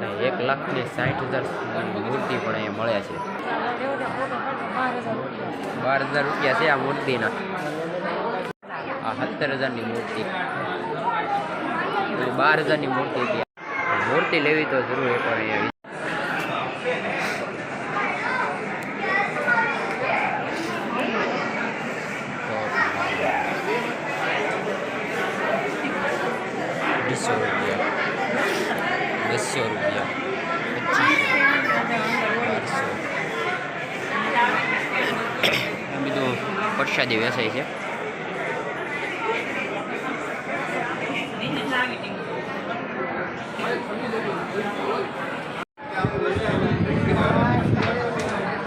1,60,000 મૂર્તિ પણ અહીંયા મળે છે। 12,000 રૂપિયા છે આ મૂર્તિના। આ 17,000ની મૂર્તિ, 12,000ની મૂર્તિ હતી। મૂર્તિ લેવી તો જરૂર એક વાર અહીંયા ₹200, ₹200, 25, બધું પ્રસાદી વેચાય છે।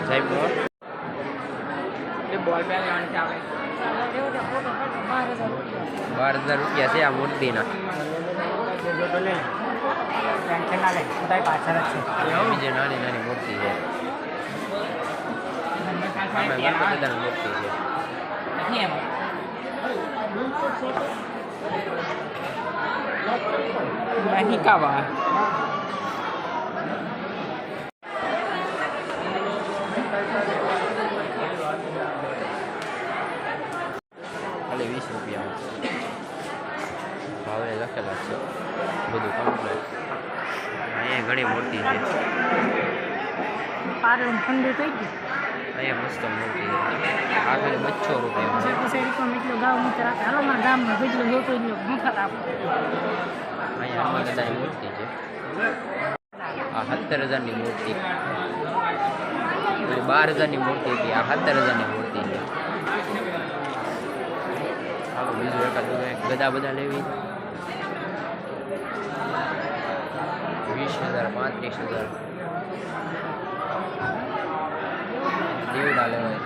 સાહેબ 12,000 રૂપિયા છે આ મૂર્તિના। બીજી નાની નાની મૂર્તિ છે, ગણપતિદાની મૂર્તિ છે। ખાલી 20 રૂપિયા ભાવે લખેલા છે, બધું કમ્પ્લેટ। અહીંયા ઘણી મૂર્તિ છે, અહીંયા મસ્ત મૂર્તિ છે। આ ખાલી 200 રૂપિયા છે। અહીંયા હનુમાનદાદાની મૂર્તિ છે। આ 17,000ની મૂર્તિ, 12,000ની મૂર્તિ હતી। આ 17,000ની મૂર્તિ છે। બીજું એકાદ ગદા બધા લેવી 20,000, 35,000। દેવડા લેવાય,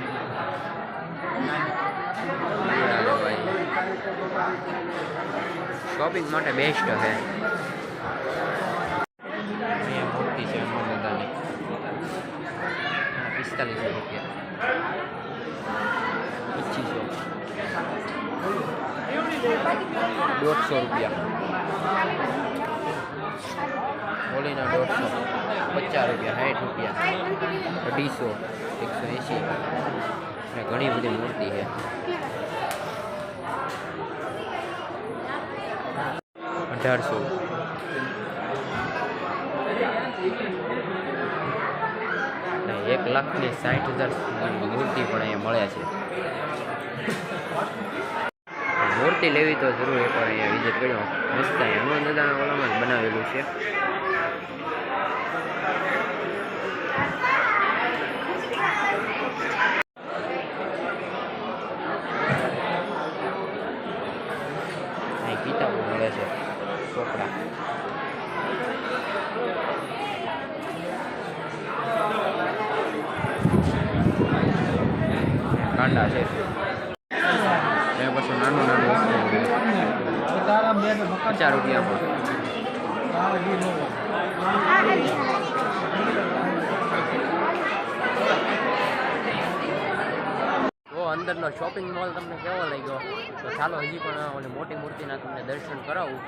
શોપિંગ માટે બેસ્ટ છે। અહીંયા મૂર્તિ છે હનુમાનદાદાની, 45 રૂપિયા, 2500, 150 રૂપિયા। હોળીના 150, 50 રૂપિયા, 60 રૂપિયા, 250, 180 અને ઘણી બધી મૂર્તિ છે। 1800, અને 1,60,000 મૂર્તિ પણ અહીંયા મળે છે। મૂર્તિ લેવી તો જરૂર એક વાર અહીંયા વિઝિટ કર્યો, મસ્ત હનુમાન દાદાના ઓલામાં જ બનાવેલું છે। અહીં કિતાબો મળે છે, ચોપડા, કાંડા છે। પછી નાનું નાનું વસ્તુ 50 રૂપિયામાં। તો અંદરનો શોપિંગ મોલ તમને કેવો લાગ્યો? તો ચાલો હજી પણ મોટી મૂર્તિના તમને દર્શન કરાવું।